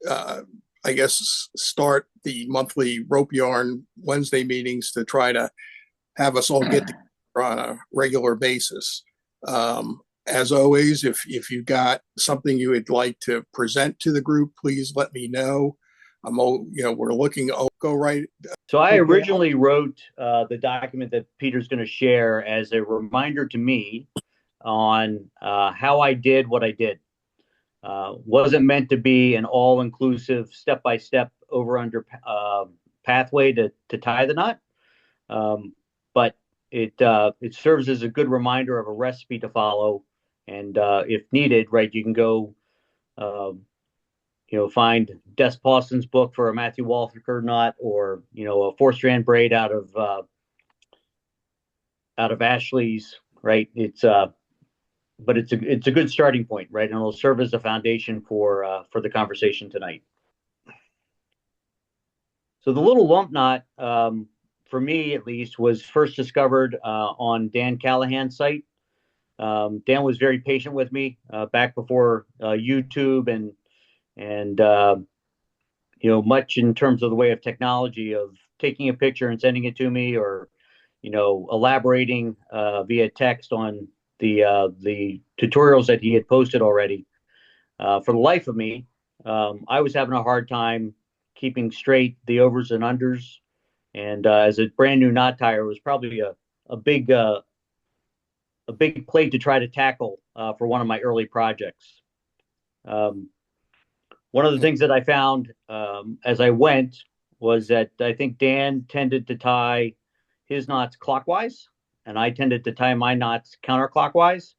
I guess, start the monthly rope yarn Wednesday meetings to try to have us all get together on a regular basis. As always, if you got something you would like to present to the group, please let me know. We're looking. Oh, go right. So I originally wrote the document that Peter's going to share as a reminder to me on how I did what I did. Wasn't meant to be an all-inclusive, step-by-step over-under pathway to tie the knot, but it serves as a good reminder of a recipe to follow, and if needed, right, you can go, find Des Pauson's book for a Matthew Walker knot, or a four-strand braid out of Ashley's, right? But it's a good starting point, right? And it'll serve as a foundation for the conversation tonight. So the little lump knot, for me at least, was first discovered on Dan Callahan's site. Dan was very patient with me back before YouTube and much in terms of the way of technology of taking a picture and sending it to me, or elaborating via text on the tutorials that he had posted already. For the life of me, I was having a hard time keeping straight the overs and unders, and as a brand new knot tire, it was probably a big plate to try to tackle for one of my early projects. One of the things that I found as I went was that I think Dan tended to tie his knots clockwise, and I tended to tie my knots counterclockwise.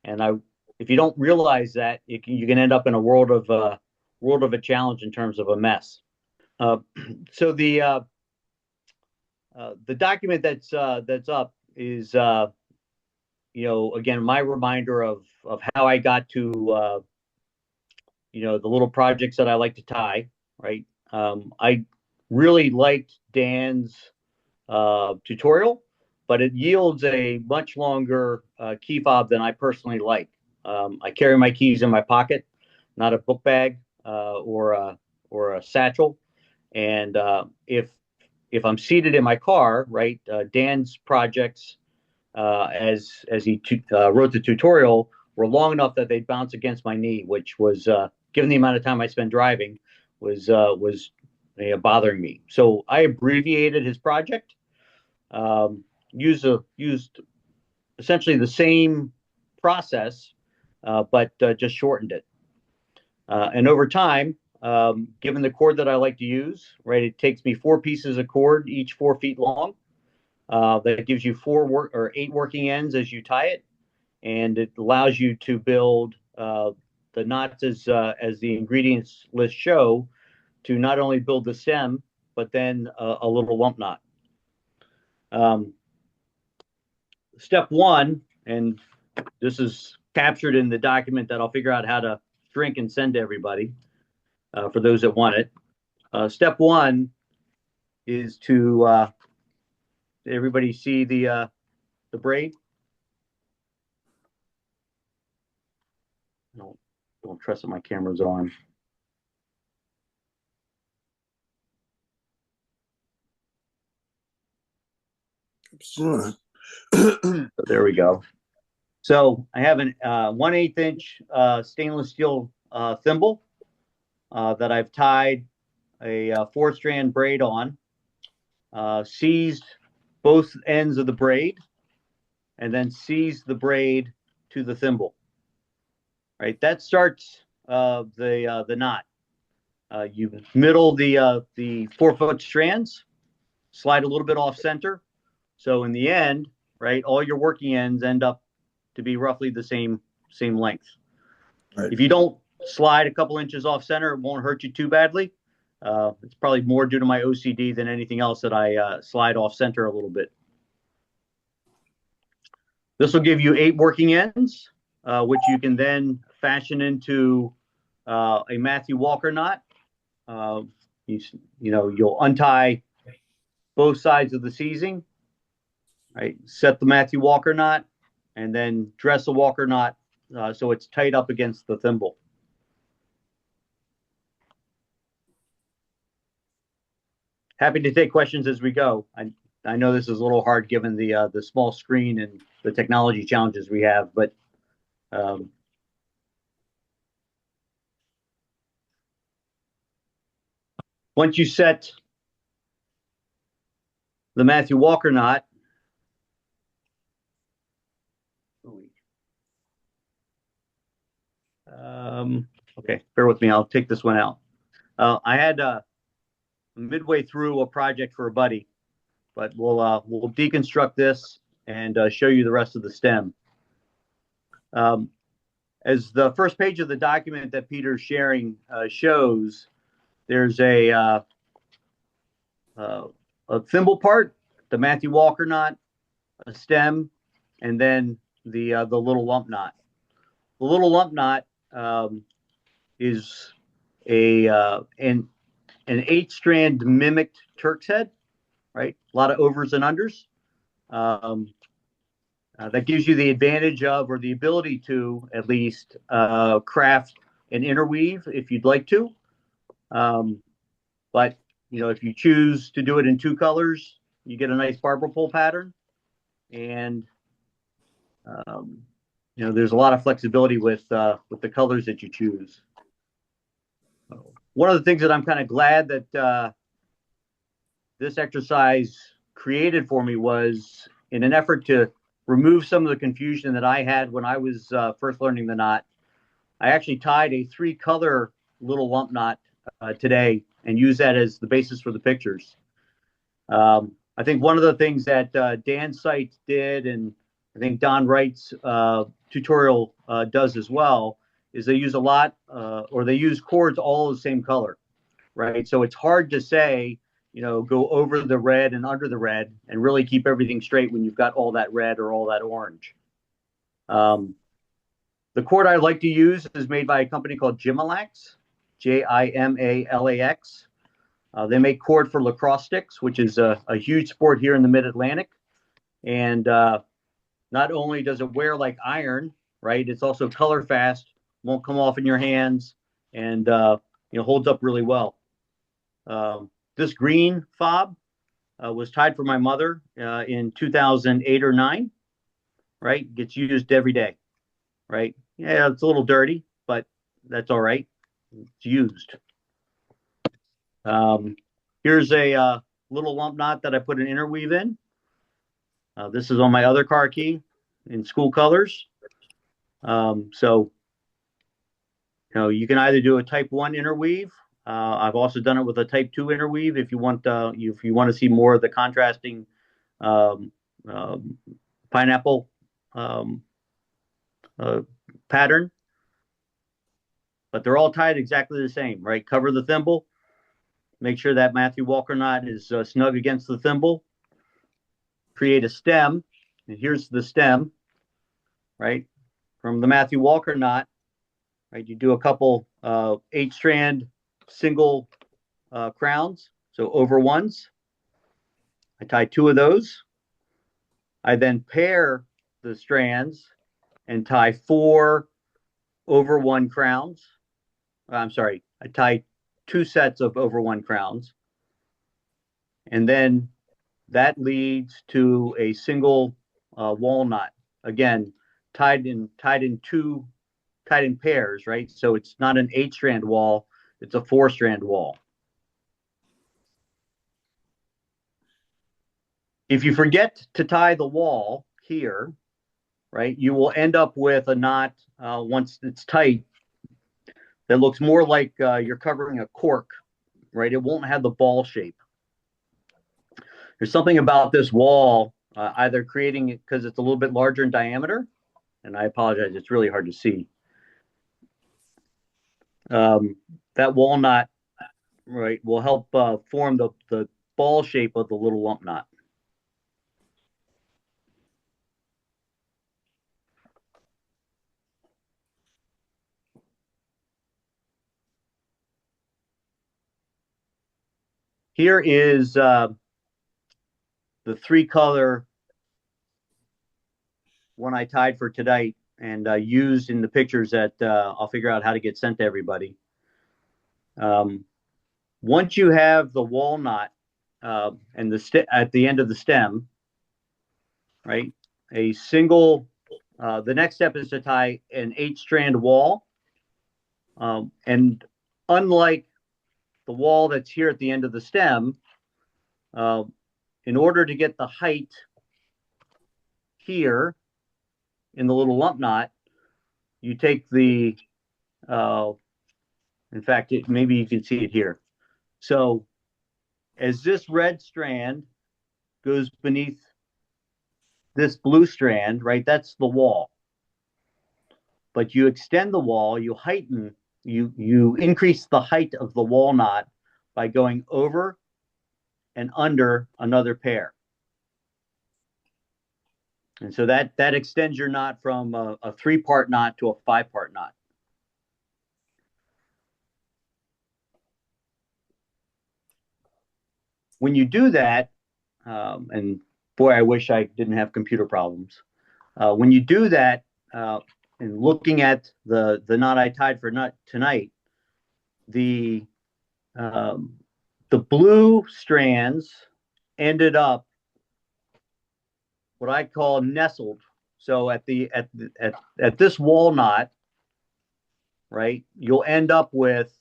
And if you don't realize that, you can end up in a world of a challenge in terms of a mess. So the document that's up is again my reminder of how I got to the little projects that I like to tie. Right, I really liked Dan's tutorial, but it yields a much longer key fob than I personally like. I carry my keys in my pocket, not a book bag or a satchel. And if I'm seated in my car, right, Dan's projects, as he wrote the tutorial, were long enough that they'd bounce against my knee, which was, given the amount of time I spent driving, was bothering me. So I abbreviated his project. Used essentially the same process, but just shortened it. And over time, given the cord that I like to use, right, it takes me 4 pieces of cord, each 4 feet long. That gives you 8 working ends as you tie it, and it allows you to build the knots as the ingredients list show, to not only build the stem, but then a little lump knot. Step 1, and this is captured in the document that I'll figure out how to shrink and send to everybody for those that want it. Step 1 is to everybody see the braid. Don't trust that my camera's on. So there we go. So I have an 1/8 inch stainless steel thimble that I've tied a 4-strand braid on, seized both ends of the braid, and then seized the braid to the thimble. Right, that starts the knot. You middle the 4-foot strands, slide a little bit off center. So in the end, right, all your working ends end up to be roughly the same length. Right. If you don't slide a couple inches off center, it won't hurt you too badly. It's probably more due to my OCD than anything else that I slide off center a little bit. This will give you 8 working ends, which you can then fashion into a Matthew Walker knot. You'll untie both sides of the seizing, right? Set the Matthew Walker knot, and then dress the Walker knot so it's tight up against the thimble. happy to take questions as we go. I know this is a little hard given the small screen and the technology challenges we have, but um, once you set the Matthew Walker knot, okay, bear with me. I'll take this one out. I had midway through a project for a buddy, but we'll deconstruct this and show you the rest of the stem. Um, as the first page of the document that Peter's sharing shows, there's a thimble part, the Matthew Walker knot, a stem, and then the little lump knot. The little lump knot is an 8-strand mimicked Turk's head, right? A lot of overs and unders. That gives you the advantage of, or the ability to, at least craft an interweave if you'd like to. But if you choose to do it in 2 colors, you get a nice barber pole pattern, and there's a lot of flexibility with the colors that you choose. One of the things that I'm kind of glad that this exercise created for me was, in an effort to remove some of the confusion that I had when I was first learning the knot, I actually tied a 3-color little lump knot today and used that as the basis for the pictures. I think one of the things that Dan Seitz did, and I think Don Wright's tutorial does as well, is they use a lot, or they use cords all the same color, right? So it's hard to say, go over the red and under the red and really keep everything straight when you've got all that red or all that orange. The cord I like to use is made by a company called Jimalax, Jimalax. They make cord for lacrosse sticks, which is a huge sport here in the Mid-Atlantic. And not only does it wear like iron, right? It's also color fast, won't come off in your hands, and holds up really well. This green fob was tied for my mother in 2008 or 9, right? Gets used every day, right? Yeah, it's a little dirty, but that's all right. It's used. Here's a little lump knot that I put an interweave in. This is on my other car key in school colors. So you can either do a type 1 interweave. I've also done it with a type 2 interweave if you want to see more of the contrasting pineapple pattern. But they're all tied exactly the same, right? Cover the thimble. Make sure that Matthew Walker knot is snug against the thimble. Create a stem, and here's the stem, right? From the Matthew Walker knot, right? You do a couple 8-strand single crowns, so over ones. I tie 2 of those. I then pair the strands and tie 4 over 1 crowns. I'm sorry, I tie 2 sets of over 1 crowns. And then that leads to a single walnut. Again, tied in pairs, right? So it's not an 8-strand wall, it's a 4-strand wall. If you forget to tie the wall here, right, you will end up with a knot once it's tight that looks more like you're covering a cork, right? It won't have the ball shape. There's something about this wall, either creating it because it's a little bit larger in diameter, and I apologize, it's really hard to see. That walnut, right, will help form the ball shape of the little lump knot. Here is the 3-color one I tied for tonight and used in the pictures that I'll figure out how to get sent to everybody. Once you have the walnut and at the end of the stem, right? A single. The next step is to tie an 8-strand wall, and unlike the wall that's here at the end of the stem, in order to get the height here in the little lump knot, you take the, in fact, maybe you can see it here. So as this red strand goes beneath this blue strand, right, that's the wall. But you extend the wall, you heighten, you increase the height of the wall knot by going over and under another pair. And so that extends your knot from a 3-part knot to a 5-part knot. When you do that, and boy, I wish I didn't have computer problems. When you do that, and looking at the knot I tied for tonight, the blue strands ended up what I call nestled. So at this wall knot, right, you'll end up with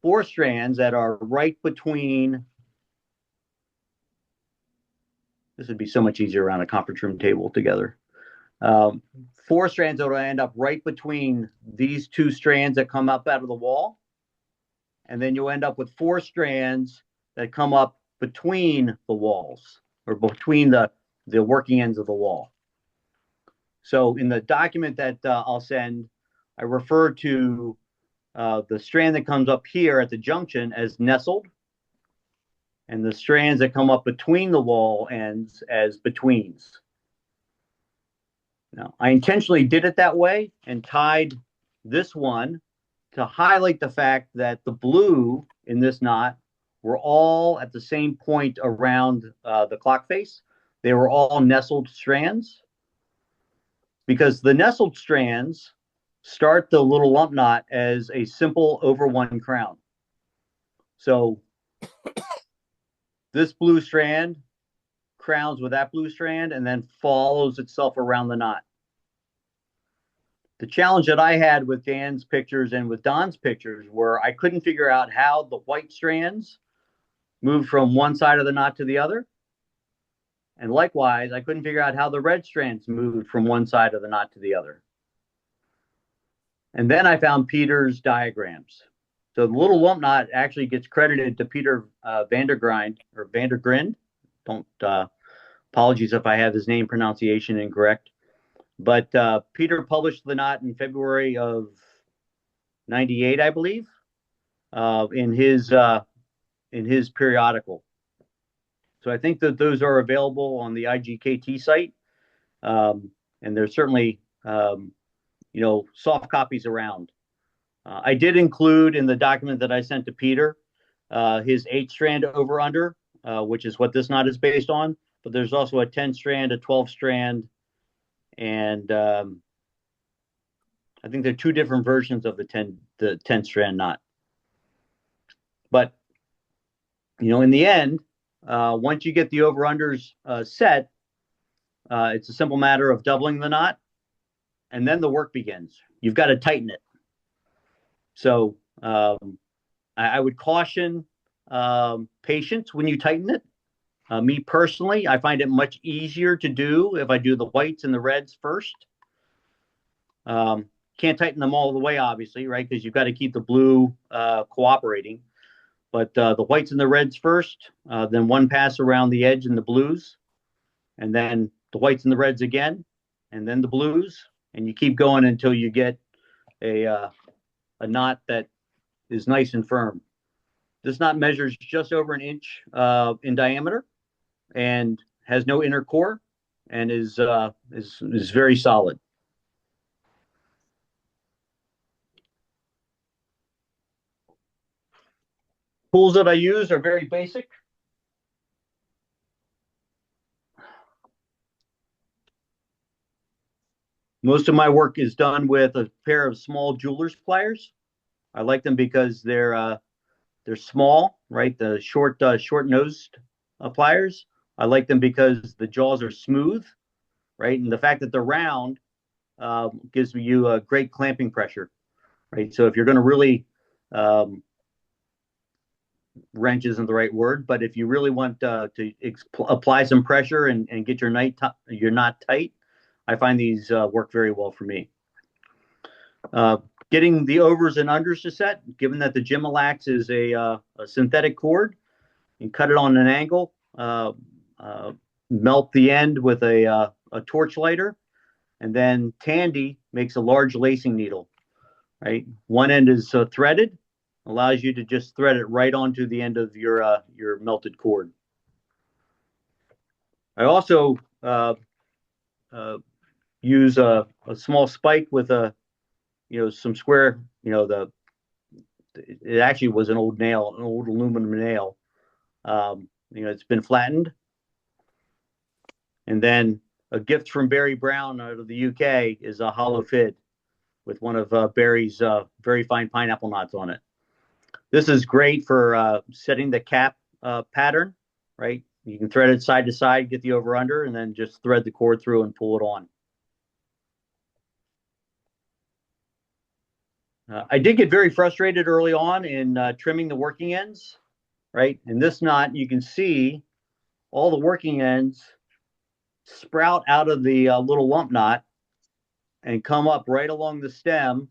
4 strands that are right between. This would be so much easier around a conference room table together. 4 strands that will end up right between these 2 strands that come up out of the wall. And then you'll end up with 4 strands that come up between the walls, or between the working ends of the wall. So in the document that I'll send, I refer to the strand that comes up here at the junction as nestled, and the strands that come up between the wall ends as betweens. Now, I intentionally did it that way and tied this one to highlight the fact that the blue in this knot were all at the same point around the clock face. They were all nestled strands, because the nestled strands start the little lump knot as a simple over 1 crown. So this blue strand crowns with that blue strand and then follows itself around the knot. The challenge that I had with Dan's pictures and with Don's pictures were I couldn't figure out how the white strands moved from one side of the knot to the other. And likewise, I couldn't figure out how the red strands moved from one side of the knot to the other. And then I found Peter's diagrams. So the little lump knot actually gets credited to Peter Vandergrind. Don't apologies if I have his name pronunciation incorrect. But Peter published the knot in February of '98, I believe, in his periodical. So I think that those are available on the IGKT site, and there's certainly soft copies around. I did include in the document that I sent to Peter his 8-strand over under, which is what this knot is based on. But there's also a 10-strand, a 12-strand, and I think there are 2 different versions of the 10-strand knot. But in the end, once you get the over-unders set, it's a simple matter of doubling the knot, and then the work begins. You've got to tighten it. So I would caution patience when you tighten it. Me personally, I find it much easier to do if I do the whites and the reds first. Can't tighten them all the way, obviously, right? Because you've got to keep the blue cooperating. But the whites and the reds first, then one pass around the edge in the blues, and then the whites and the reds again, and then the blues, and you keep going until you get a knot that is nice and firm. This knot measures just over 1 inch in diameter and has no inner core and is very solid. Tools that I use are very basic. Most of my work is done with a pair of small jeweler's pliers. I like them because they're They're small, right? The short nosed pliers. I like them because the jaws are smooth, right? And the fact that they're round gives you a great clamping pressure, right? So if you're going to really um, wrench isn't the right word, but if you really want to apply some pressure and get your knot tight, I find these work very well for me. Getting the overs and unders to set, given that the Gimalax is a synthetic cord, and cut it on an angle, uh, melt the end with a torch lighter, and then Tandy makes a large lacing needle, right? One end is threaded, allows you to just thread it right onto the end of your melted cord. I also uh, use a small spike with some square, it actually was an old nail, an old aluminum nail. It's been flattened. And then a gift from Barry Brown out of the UK is a hollow fid with one of Barry's very fine pineapple knots on it. This is great for setting the cap pattern, right? You can thread it side to side, get the over under, and then just thread the cord through and pull it on. I did get very frustrated early on in trimming the working ends, right? In this knot, you can see all the working ends sprout out of the little lump knot and come up right along the stem.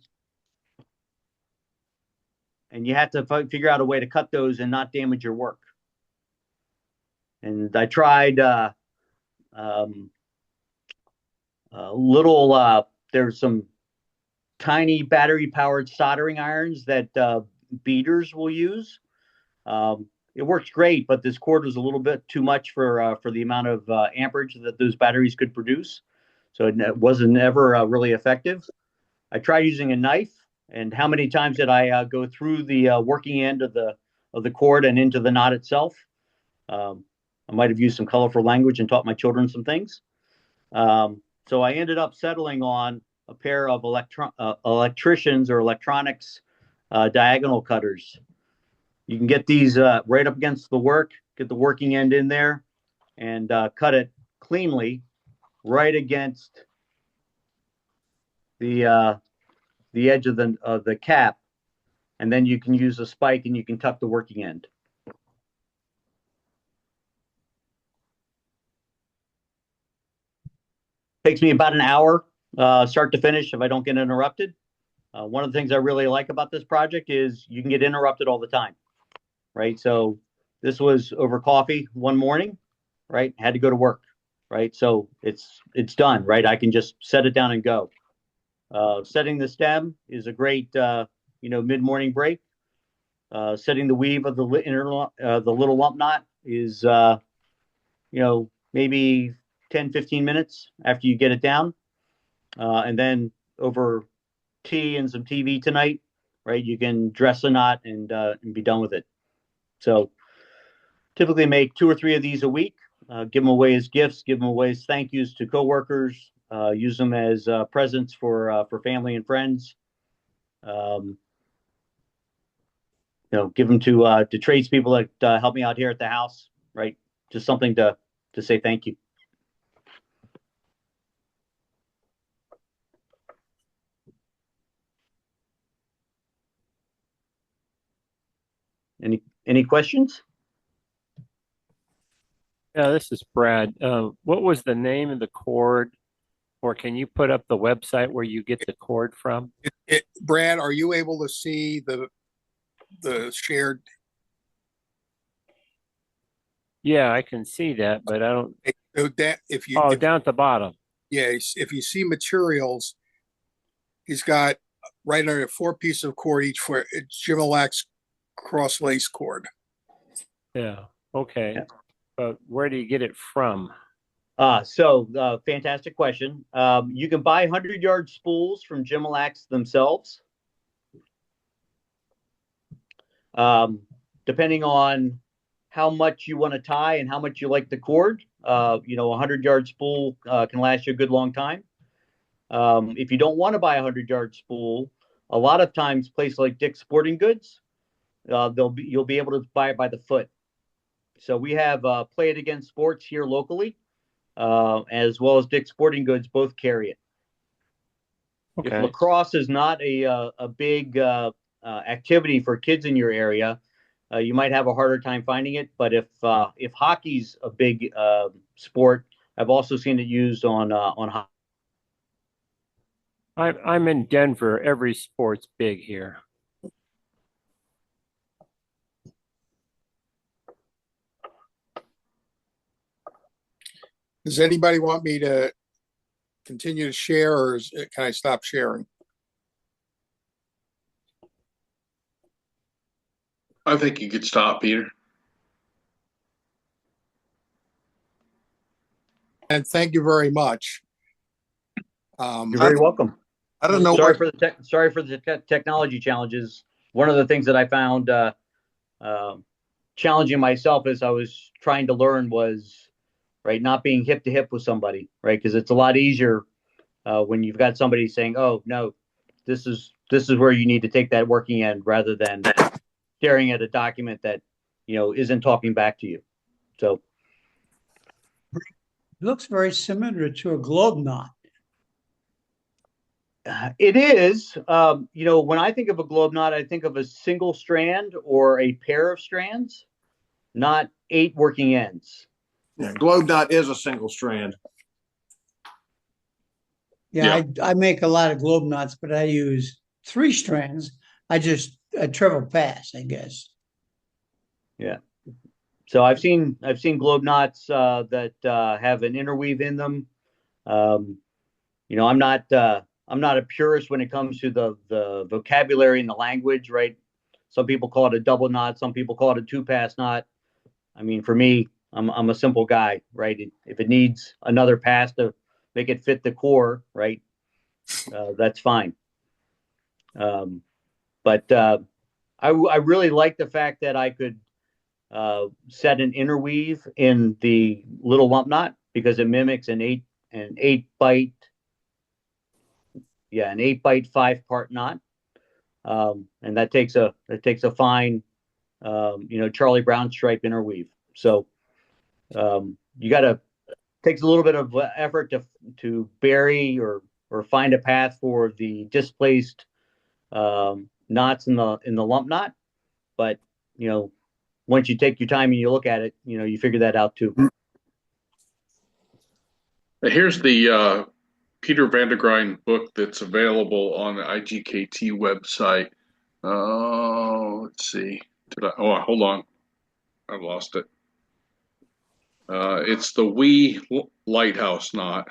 And you have to figure out a way to cut those and not damage your work. And I tried there's some tiny battery powered soldering irons that beaters will use. It works great, but this cord was a little bit too much for the amount of amperage that those batteries could produce. So it wasn't ever really effective. I tried using a knife, and how many times did I go through the working end of the cord and into the knot itself? I might have used some colorful language and taught my children some things. So I ended up settling on a pair of electricians or electronics diagonal cutters. You can get these right up against the work, get the working end in there, and cut it cleanly right against the edge of the cap, and then you can use a spike and you can tuck the working end. Takes me about an hour, start to finish, if I don't get interrupted. One of the things I really like about this project is you can get interrupted all the time, right? So this was over coffee one morning, right? Had to go to work, right? So it's done, right? I can just set it down and go. Setting the stem is a great, mid-morning break. Setting the weave of the little lump knot is, maybe 10, 15 minutes after you get it down. And then over tea and some TV tonight, right, you can dress a knot and be done with it. So typically make 2 or 3 of these a week. Give them away as gifts, give them away as thank yous to coworkers, use them as presents for family and friends. Give them to tradespeople that help me out here at the house, right? Just something to say thank you. Any questions? Yeah, this is Brad. What was the name of the cord, or can you put up the website where you get the cord from? Brad, are you able to see the shared? Yeah, I can see that, but I don't. If you down at the bottom. Yeah, if you see materials, he's got right under 4 pieces of cord each for it's Gimalax cross lace cord. Yeah. Okay. Yeah. But where do you get it from? Fantastic question. You can buy 100-yard spools from Gimalax themselves. Depending on how much you want to tie and how much you like the cord, a 100-yard spool can last you a good long time. If you don't want to buy a 100-yard spool, a lot of times places like Dick's Sporting Goods you'll be able to buy it by the foot. So we have Play It Again Sports here locally, as well as Dick's Sporting Goods both carry it. If Okay. lacrosse is not a big activity for kids in your area, you might have a harder time finding it. But if hockey's a big sport, I've also seen it used on hockey. I'm in Denver. Every sport's big here. Does anybody want me to continue to share, or can I stop sharing? I think you could stop, Peter. And thank you very much. You're very welcome. I don't know Sorry what, for the sorry for the technology challenges. One of the things that I found challenging myself as I was trying to learn was right not being hip to hip with somebody, right? Because it's a lot easier when you've got somebody saying, "Oh no, this is where you need to take that working end," rather than staring at a document that isn't talking back to you. So looks very similar to a globe knot. it is. When I think of a globe knot, I think of a single strand or a pair of strands, not 8 working ends. yeah, globe knot is a single strand. Yeah, I make a lot of globe knots, but I use 3 strands. I just a triple pass, I guess. Yeah. So I've seen globe knots that have an interweave in them. I'm not a purist when it comes to the vocabulary and the language, right? Some people call it a double knot, some people call it a 2-pass knot. I mean, for me, I'm a simple guy, right? If it needs another pass to make it fit the core, right? That's fine. But I really like the fact that I could set an interweave in the little lump knot because it mimics an 8-bite 5-part knot, and that takes a fine Charlie Brown stripe interweave. So you got to takes a little bit of effort to bury or find a path for the displaced knots in the lump knot, but once you take your time and you look at it, you figure that out too. Here's the Peter Vandergrind book that's available on the IGKT website. Let's see. Hold on. I've lost it. It's the Wee Lighthouse knot.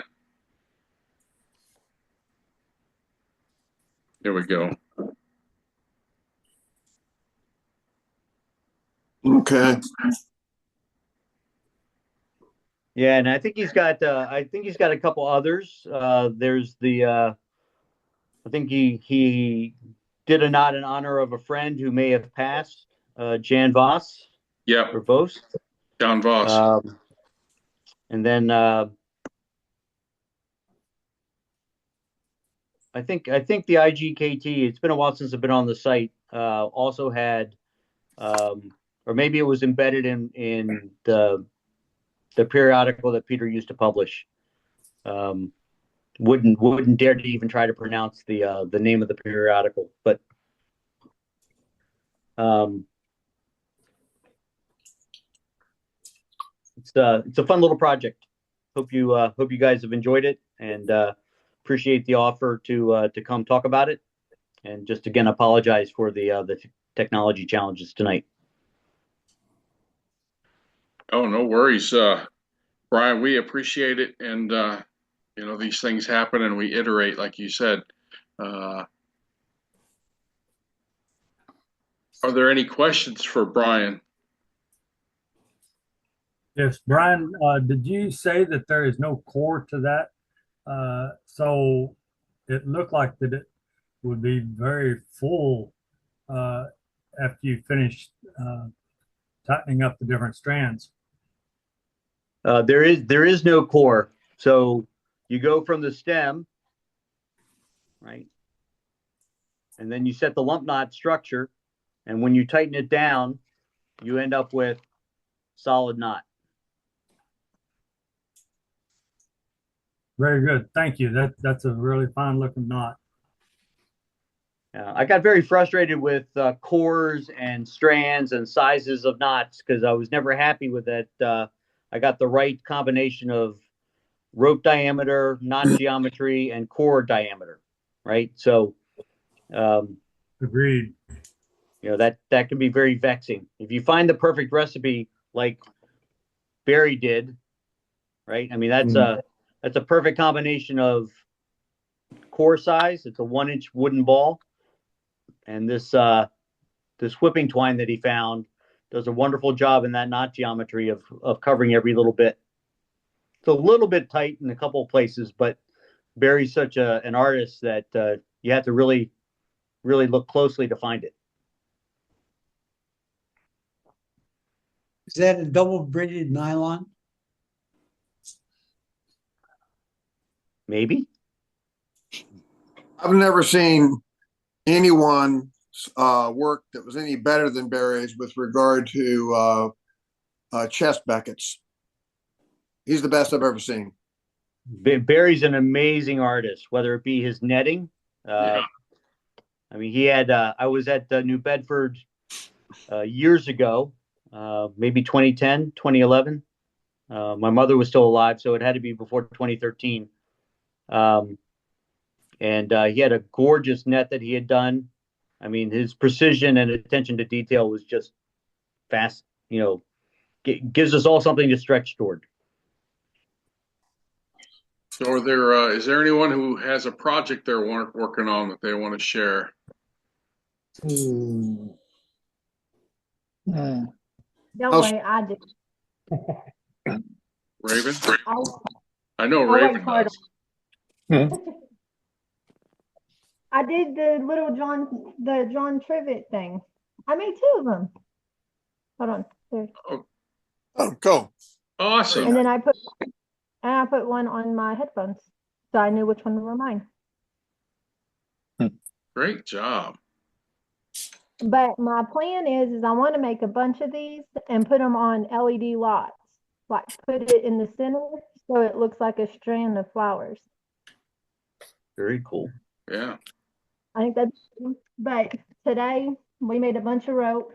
Here we go. Okay. Yeah, and I think he's got a couple others. There's I think he did a knot in honor of a friend who may have passed, Jan Voss. Yeah. Or Vos. John Voss. And then I think the IGKT. It's been a while since I've been on the site. Also had, or maybe it was embedded in the periodical that Peter used to publish. Wouldn't dare to even try to pronounce the name of the periodical, but it's a fun little project. Hope you guys have enjoyed it, and appreciate the offer to come talk about it. And just again, apologize for the technology challenges tonight. Oh, no worries, Brian. We appreciate it, and these things happen, and we iterate, like you said. Are there any questions for Brian? Yes, Brian, did you say that there is no core to that? So it looked like that it would be very full after you finish tightening up the different strands. There is no core. So you go from the stem, right? And then you set the lump knot structure, And when you tighten it down, you end up with solid knot. Very good. Thank you. That's a really fine looking knot. I got very frustrated with cores and strands and sizes of knots because I was never happy with it. I got the right combination of rope diameter, knot geometry, and core diameter, right? So, Agreed. that can be very vexing. If you find the perfect recipe like Barry did, right? I mean, that's a perfect combination of core size. It's a 1-inch wooden ball. And this whipping twine that he found does a wonderful job in that knot geometry of covering every little bit. It's a little bit tight in a couple of places, but Barry's such an artist that you have to really, really look closely to find it. Is that a double braided nylon? Maybe. I've never seen anyone's work that was any better than Barry's with regard to chest beckets. He's the best I've ever seen. Barry's an amazing artist, whether it be his netting. I mean, he had, I was at New Bedford years ago, maybe 2010, 2011. My mother was still alive, so it had to be before 2013. And he had a gorgeous net that he had done. I mean, his precision and attention to detail was just fast, gives us all something to stretch toward. So is there anyone who has a project they're working on that they want to share? Don't Oh, worry, I do. Raven? I'll, I know I'll wait Raven for it. does. I did the John Trivet thing. I made 2 of them. Hold on. There. Oh, cool. Awesome. And then I put one on my headphones, so I knew which one were mine. Great job. But my plan is I want to make a bunch of these and put them on LED lots. Like put it in the center so it looks like a strand of flowers. Very cool. Yeah. I think that's, but today we made a bunch of rope.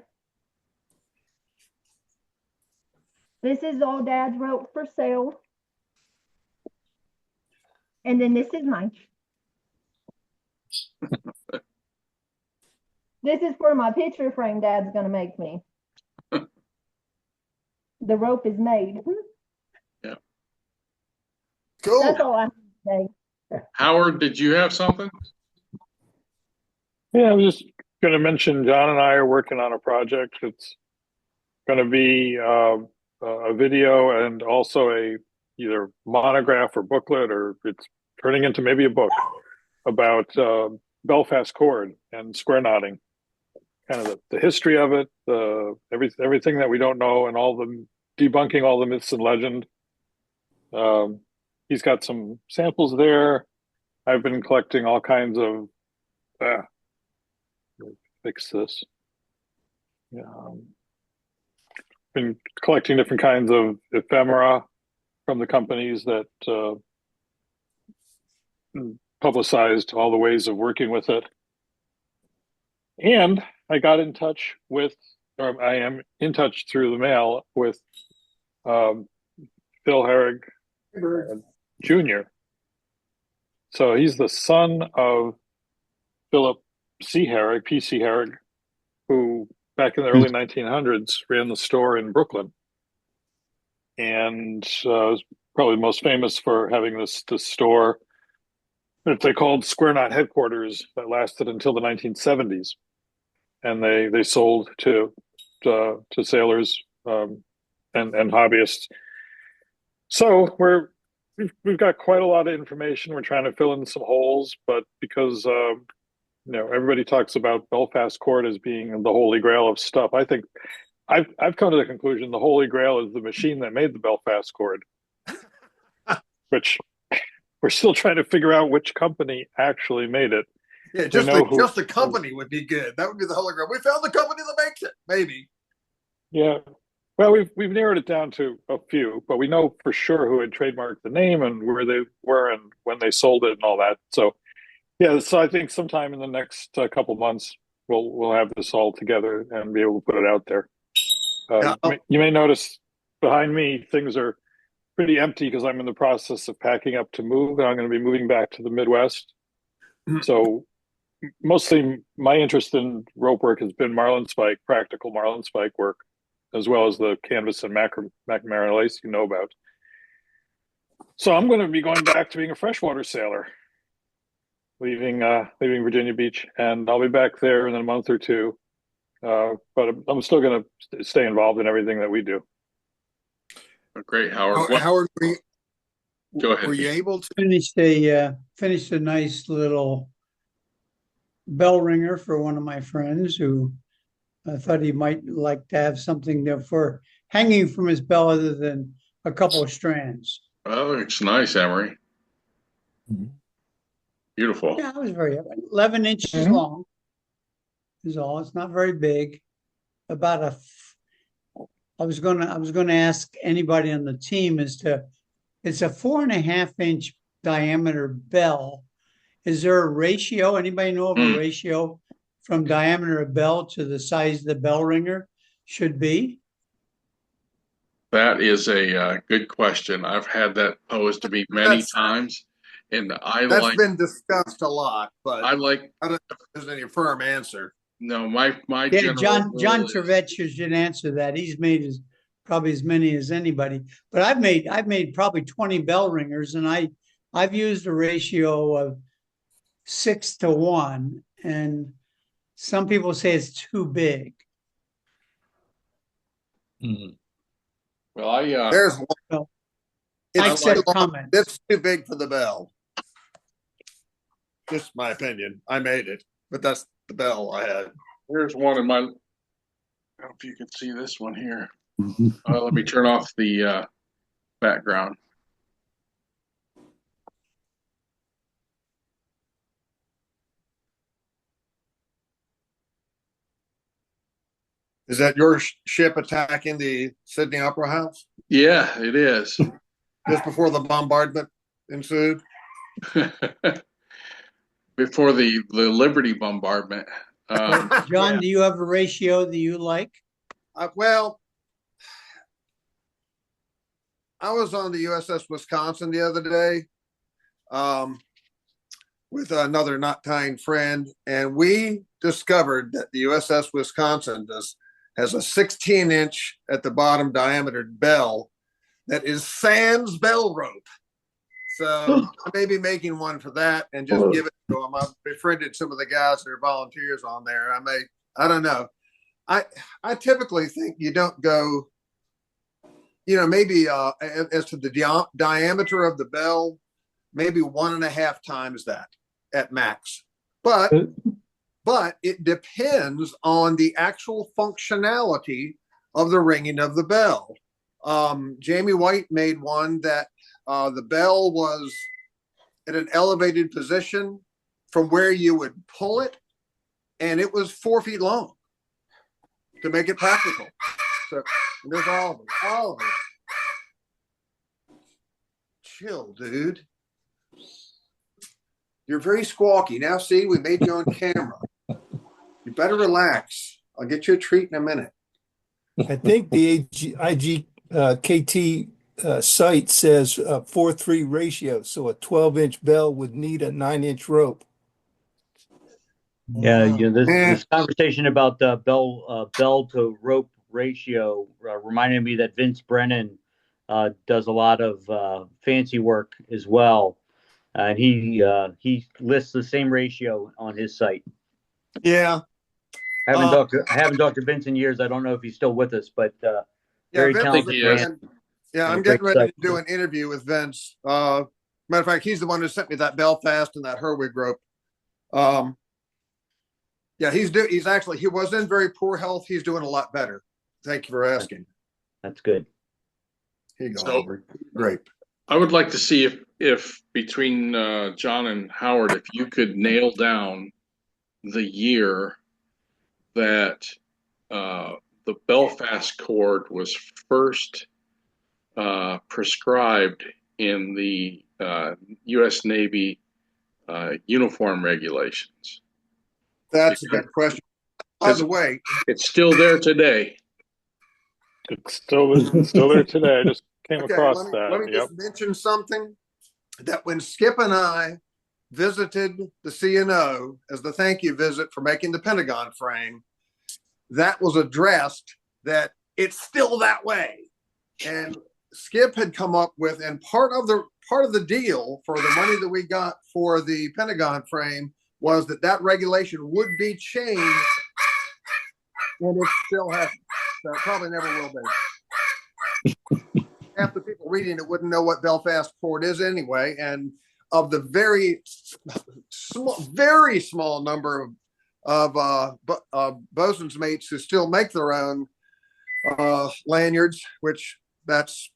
This is all Dad's rope for sale. And then this is mine. This is for my picture frame Dad's going to make me. The rope is made. Yeah. Cool. That's all I have to say. Howard, did you have something? Yeah, I was just going to mention John and I are working on a project. It's going to be a video and also a either monograph or booklet, or it's turning into maybe a book about Belfast cord and square knotting, kind of the history of it, everything that we don't know, and debunking all the myths and legend. He's got some samples there. I've been collecting all kinds of fix this. Been collecting different kinds of ephemera from the companies that publicized all the ways of working with it. And I got in touch with, or I am in touch through the mail with Phil Herrig Jr. So he's the son of Philip C. Herrig, P.C. Herrig, who back in the early 1900s ran the store in Brooklyn. And was probably most famous for having this store that they called Square Knot Headquarters that lasted until the 1970s. And they sold to sailors and hobbyists. So we've got quite a lot of information. We're trying to fill in some holes, but because everybody talks about Belfast cord as being the holy grail of stuff, I think I've come to the conclusion the holy grail is the machine that made the Belfast cord, which we're still trying to figure out which company actually made it. Yeah, They know who. just the company would be good. That would be the hologram. We found the company that makes it. Maybe. Yeah. Well, we've narrowed it down to a few, but we know for sure who had trademarked the name and where they were and when they sold it and all that. So yeah, so I think sometime in the next couple months we'll have this all together and be able to put it out there. Yeah. You may notice behind me things are pretty empty because I'm in the process of packing up to move, and I'm going to be moving back to the Midwest. So mostly my interest in rope work has been marlinspike, practical marlinspike work, as well as the canvas and McNamara lace you know about. So I'm going to be going back to being a freshwater sailor, leaving Virginia Beach, and I'll be back there in a month or two. But I'm still going to stay involved in everything that we do. Great, Howard. Howard, Go ahead. were you able to? Finished a nice little bell ringer for one of my friends who thought he might like to have something there for hanging from his bell other than a couple of strands. Oh, it's nice, Emery. Beautiful. Yeah, I was very 11 inches long is all. It's not very big. About I was gonna ask anybody on the team as to it's a 4.5-inch diameter bell. Is there a ratio? Anybody know of a ratio from diameter of bell to the size of the bell ringer should be? That is a good question. I've had that posed to me many times, and That's been discussed a lot, but I don't know if there's any firm answer. No, my Yeah, general John rule is- Trevecchia should answer that. He's made probably as many as anybody. But I've made probably 20 bell ringers, and I've used a ratio of 6-to-1, and some people say it's too big. Well, There's one. Well, It's I said too long. comment. It's too big for the bell. Just my opinion. I made it, but that's the bell I had. Here's one in my. I don't know if you can see this one here. Let me turn off the background. Is that your ship attacking the Sydney Opera House Yeah, it is. just before the bombardment ensued? Before the Liberty bombardment. John, do you have a ratio that you like? Well, I was on the USS Wisconsin the other day with another not kind friend, and we discovered that the USS Wisconsin has a 16-inch at the bottom diameter bell that is sans bell rope. So I may be making one for that and just give it to them. I've befriended some of the guys that are volunteers on there. I don't know. I typically think you don't go, maybe as to the diameter of the bell, maybe 1.5 times that at max. But it depends on the actual functionality of the ringing of the bell. Jamie White made one that the bell was at an elevated position from where you would pull it, and it was 4 feet long to make it practical. So there's all of them. Chill, dude. You're very squawky. Now, see, we made you on camera. You better relax. I'll get you a treat in a minute. I think the IGKT site says 4:3 ratio, so a 12-inch bell would need a 9-inch rope. Yeah, Wow. this conversation about the bell to rope ratio reminded me that Vince Brennan does a lot of fancy work as well, and he lists the same ratio on his site. Yeah. I haven't talked to Vince in years. I don't know if he's still with us, but very Vince talented he is. man. Yeah, I'm getting ready to do an interview with Vince. Matter of fact, he's the one who sent me that Belfast and that Herwig rope. Yeah, he was in very poor health. He's doing a lot better. Thank you for asking. That's good. Here you go, So- Albert. Great. I would like to see if between John and Howard, if you could nail down the year that the Belfast cord was first prescribed in the U.S. Navy uniform regulations. That's a good question. By the way, it's still there today. It's still there today. I just came across that. Let me just mention something that when Skip and I visited the CNO as the thank you visit for making the Pentagon frame, that was addressed that it's still that way. And Skip had come up with, and part of the deal for the money that we got for the Pentagon frame was that regulation would be changed, and it still hasn't. So it probably never will be. Half the people reading it wouldn't know what Belfast cord is anyway, and of the very small number of bosun's mates who still make their own lanyards, which that's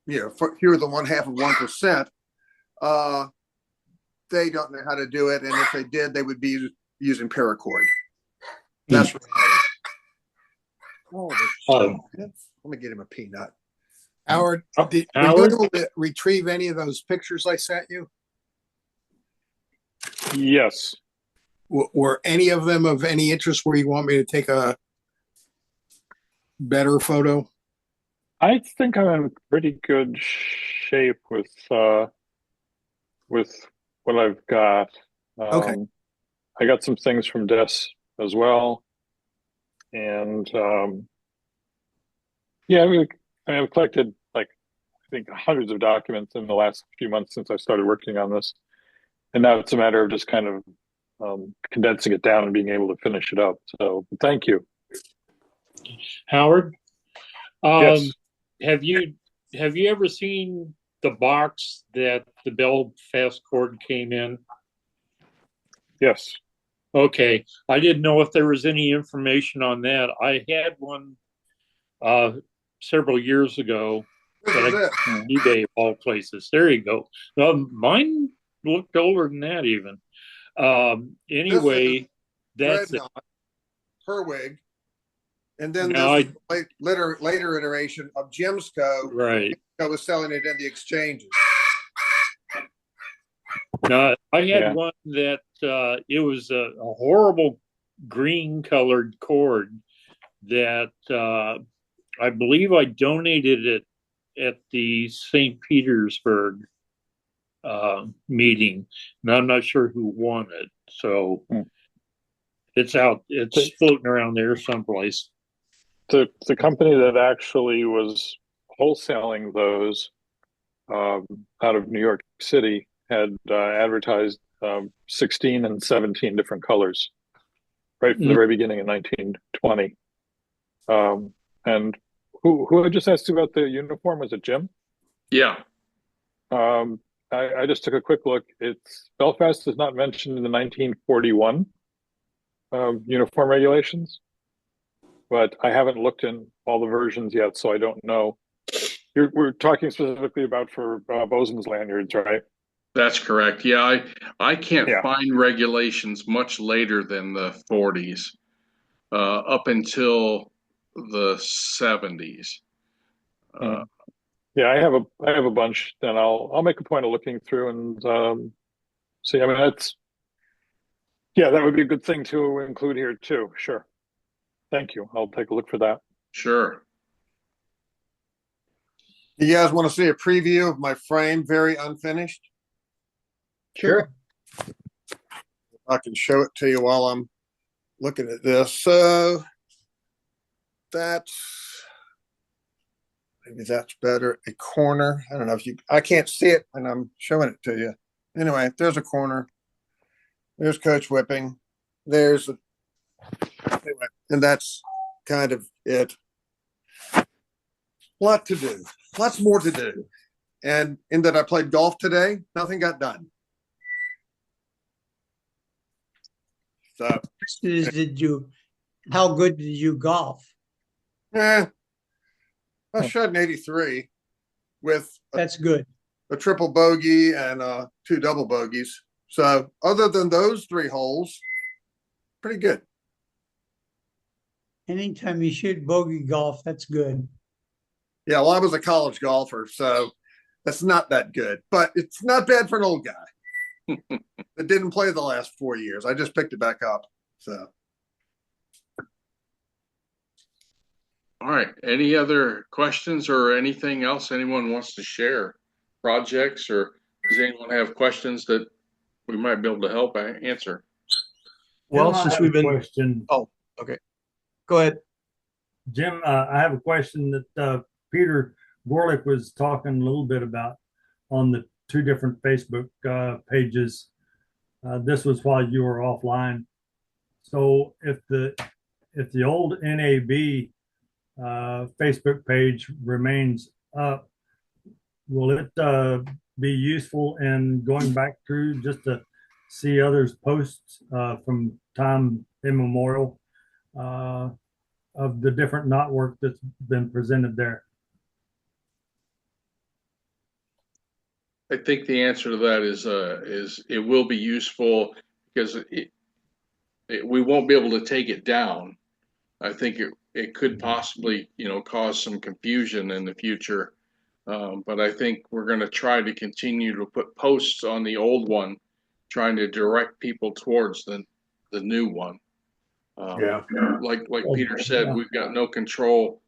fewer than 0.5%. They don't know how to do it, and if they did, they would be using paracord. That's reality. Let me get him a peanut. Howard, were you able to retrieve any of those pictures I sent you? Yes. Were any of them of any interest where you want me to take a better photo? I think I'm in pretty good shape with what I've got. Okay. I got some things from Des as well. And I've collected I think hundreds of documents in the last few months since I started working on this. And now it's a matter of just kind of condensing it down and being able to finish it up. So thank you. Howard, Yes. have you ever seen the box that the Belfast cord came in? Yes. Okay, I didn't know if there was any information on that. I had one several years ago that I got on eBay of all places. There you go. Mine looked older than that even. Anyway, that's it. Herwig. And then Now this later iteration of Gemsco. Right. I was selling it in the exchanges. No, I had one that it was a horrible green colored cord that I believe I donated it at the St. Petersburg meeting, and I'm not sure who won it. So it's floating around there someplace. The company that actually was wholesaling those out of New York City had advertised 16 and 17 different colors right from the very beginning in 1920. And who I just asked you about the uniform? Was it Jim? Yeah. I just took a quick look. Belfast is not mentioned in the 1941 uniform regulations, but I haven't looked in all the versions yet, so I don't know. We're talking specifically about for bosun's lanyards, right? That's correct. Yeah, I can't find regulations much later than the 40s, up until the 70s. I have a bunch, and I'll make a point of looking through and see. I mean, that would be a good thing to include here too. Sure. Thank you. I'll take a look for that. Sure. You guys want to see a preview of my frame, very unfinished? Sure. I can show it to you while I'm looking at this. So maybe that's better. A corner. I don't know if I can't see it and I'm showing it to you. Anyway, there's a corner. There's Coach Whipping. Anyway, and that's kind of it. Lot to do. Lots more to do. And in that I played golf today, nothing got done. So how good did you golf? I shot an 83 with that's good. A triple bogey and 2 double bogeys. So other than those 3 holes, pretty good. Anytime you shoot bogey golf, that's good. Yeah, well, I was a college golfer, so that's not that good, but it's not bad for an old guy that didn't play the last 4 years. I just picked it back up. So, All right. Any other questions or anything else anyone wants to share? Projects, or does anyone have questions that we might be able to help answer? Well, Jim, I since have we've a been, question. Oh, okay. Go ahead. Jim, I have a question that Peter Gorlick was talking a little bit about on the two different Facebook pages. This was while you were offline. So if the old NAB Facebook page remains up, will it be useful in going back through just to see others' posts from time immemorial of the different knot work that's been presented there? I think the answer to that is it will be useful because we won't be able to take it down. I think it could possibly, cause some confusion in the future. But I think we're going to try to continue to put posts on the old one, trying to direct people towards the new one. Like Peter said, we've got no control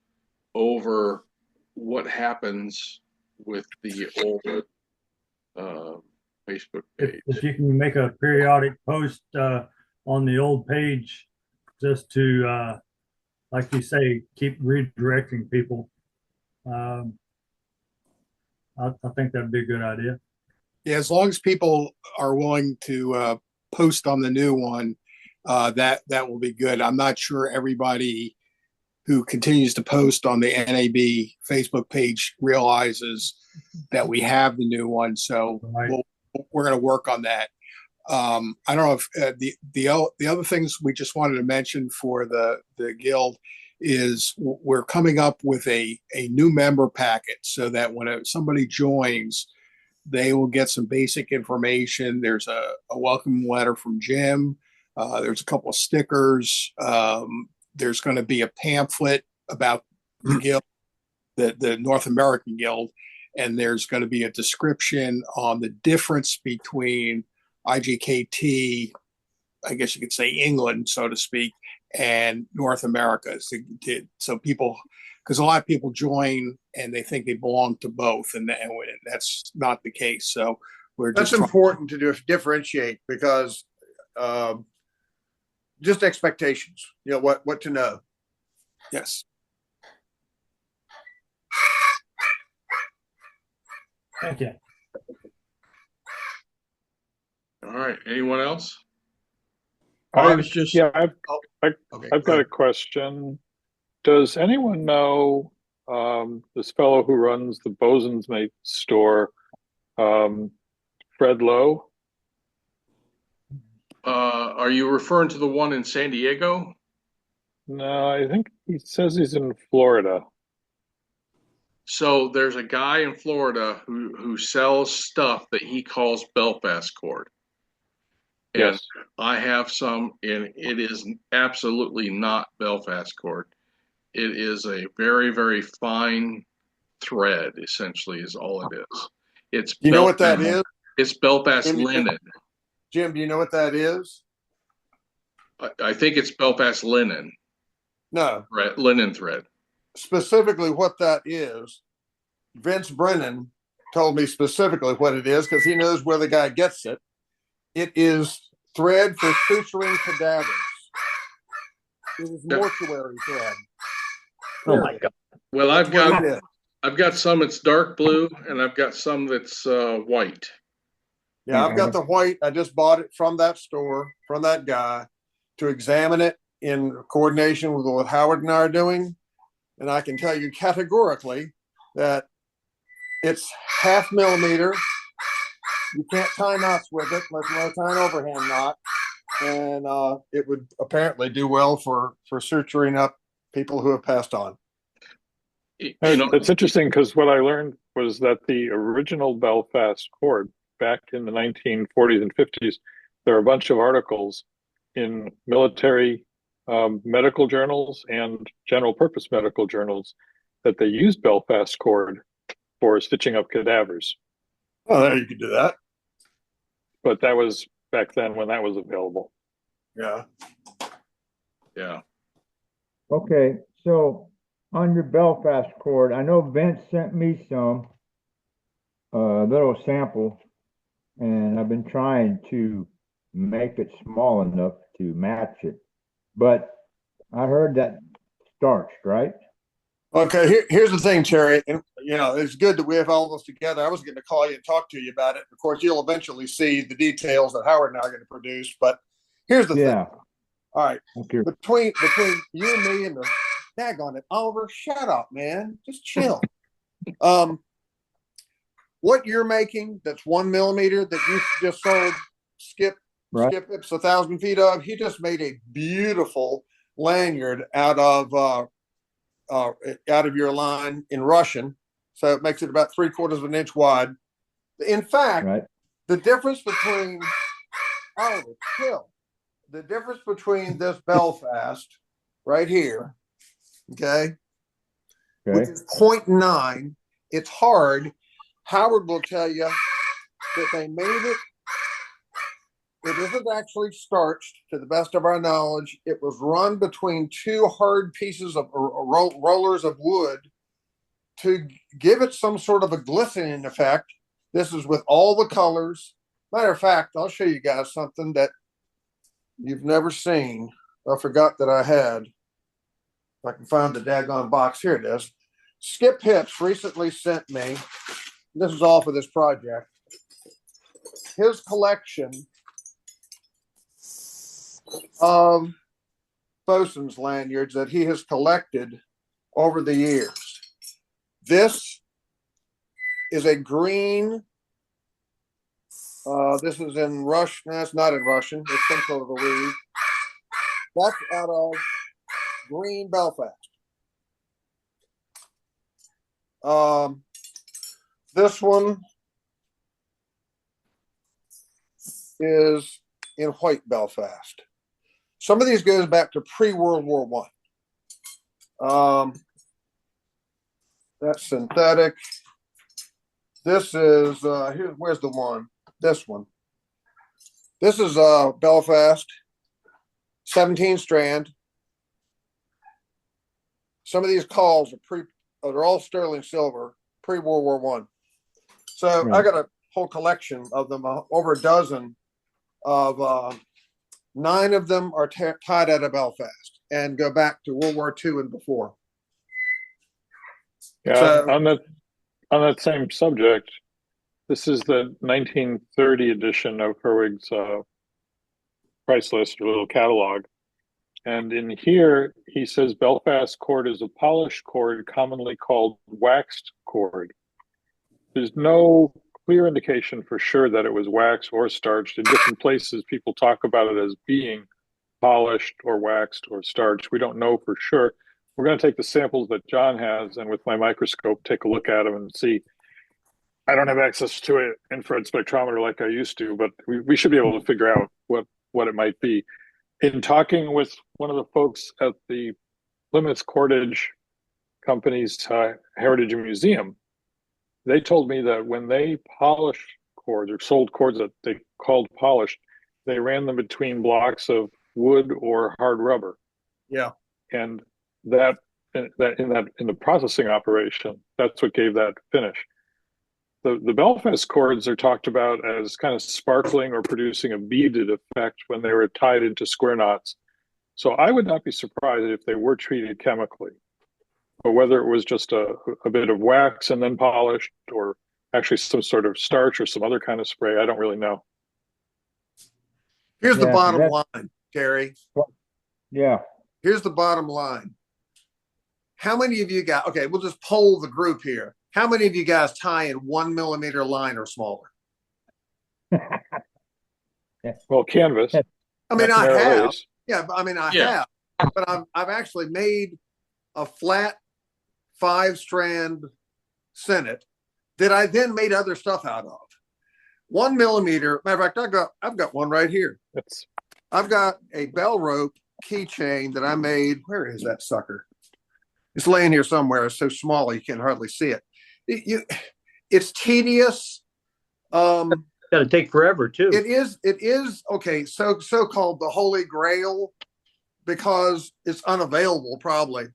over what happens with the old Facebook page. If you can make a periodic post on the old page, just to, like you say, keep redirecting people, I think that'd be a good idea. Yeah, as long as people are willing to post on the new one, that will be good. I'm not sure everybody who continues to post on the NAB Facebook page realizes that we have the new one. So Right. we're going to work on that. I don't know if the other things we just wanted to mention for the guild is we're coming up with a new member packet so that when somebody joins, they will get some basic information. There's a welcome letter from Jim. There's a couple of stickers. There's going to be a pamphlet about the guild, the North American Guild, and there's going to be a description on the difference between IGKT, I guess you could say England, so to speak, and North America. So people, because a lot of people join and they think they belong to both, and that's not the case. So that's important to differentiate, because just expectations, what to know. Yes. Thank you. All right. Anyone else? I've got a question. Does anyone know this fellow who runs the Bosun's Mate store, Fred Lowe? Are you referring to the one in San Diego? No, I think he says he's in Florida. So there's a guy in Florida who sells stuff that he calls Belfast cord. And yes. I have some, and it is absolutely not Belfast cord. It is a very, very fine thread, essentially, is all it is. It's you know what that is? It's Belfast linen. Jim, do you know what that is? I think it's Belfast linen. No. Linen thread. Specifically what that is, Vince Brennan told me specifically what it is, because he knows where the guy gets it. It is thread for suturing cadavers. It is mortuary thread. Oh my God. Well, I've got some that's dark blue, and I've got some that's white. Yeah, I've got the white. I just bought it from that store, from that guy, to examine it in coordination with what Howard and I are doing. And I can tell you categorically that it's 0.5 millimeter. You can't tie knots with it, let alone tie an overhand knot. And it would apparently do well for suturing up people who have passed on. It's interesting because what I learned was that the original Belfast cord back in the 1940s and 50s, there are a bunch of articles in military medical journals and general purpose medical journals that they used Belfast cord for stitching up cadavers. Oh, there you could do that. But that was back then when that was available. Yeah. Yeah. Okay, so on your Belfast cord, I know Vince sent me some little sample, and I've been trying to make it small enough to match it. But I heard that starched, right? Okay, here's the thing, Terry, and it's good that we have all this together. I was going to call you and talk to you about it. Of course, you'll eventually see the details that Howard and I are going to produce. But here's the thing. All right, between you and me and the daggone it, Oliver, shut up, man. Just chill. What you're making that's 1 millimeter that you just sold Skip Hips 1,000 feet of, he just made a beautiful lanyard out of your line in Russian, so it makes it about 3/4 of an inch wide. In fact, the difference between the difference between this Belfast right here, okay, which is 0.9, it's hard. Howard will tell you that they made it. It isn't actually starched, to the best of our knowledge. It was run between two hard pieces of rollers of wood to give it some sort of a glistening effect. This is with all the colors. Matter of fact, I'll show you guys something that you've never seen. I forgot that I had. If I can find the daggone box. Here it is. Skip Hips recently sent me, this is all for this project, his collection of bosun's lanyards that he has collected over the years. This is a green, this is in Russian. No, it's not in Russian. It's some sort of a weed. That's out of green Belfast. This one is in white Belfast. Some of these goes back to pre-World War I. That's synthetic. This is where's the one? This one. This is Belfast, 17 strand. Some of these calls are all sterling silver, pre-World War I. So I got a whole collection of them, over a dozen of 9 of them are tied out of Belfast and go back to World War II and before. Yeah, so, on that same subject, this is the 1930 edition of Herwig's price list, or little catalog. And in here, he says Belfast cord is a polished cord commonly called waxed cord. There's no clear indication for sure that it was waxed or starched. In different places, people talk about it as being polished or waxed or starched. We don't know for sure. We're going to take the samples that John has and with my microscope, take a look at them and see. I don't have access to an infrared spectrometer like I used to, but we should be able to figure out what it might be. In talking with one of the folks at the Plymouth Cordage Company's Heritage Museum, they told me that when they polished cords or sold cords that they called polished, they ran them between blocks of wood or hard rubber. Yeah. And that in the processing operation, that's what gave that finish. The Belfast cords are talked about as kind of sparkling or producing a beaded effect when they were tied into square knots. So I would not be surprised if they were treated chemically, or whether it was just a bit of wax and then polished, or actually some sort of starch or some other kind of spray. I don't really know. Here's the bottom line, Terry. Yeah. Here's the bottom line. How many of you guys, okay, we'll just poll the group here. How many of you guys tie in 1 millimeter line or smaller? Well, canvas. I mean, I have. Yeah, I mean, I have. But I've actually made a flat 5-strand Senate that I then made other stuff out of. 1 millimeter. Matter of fact, I've got one right here. I've got a bell rope keychain that I made. Where is that sucker? It's laying here somewhere. It's so small you can hardly see it. It's tedious. Got to take forever too. It is okay. So called the Holy Grail because it's unavailable. Probably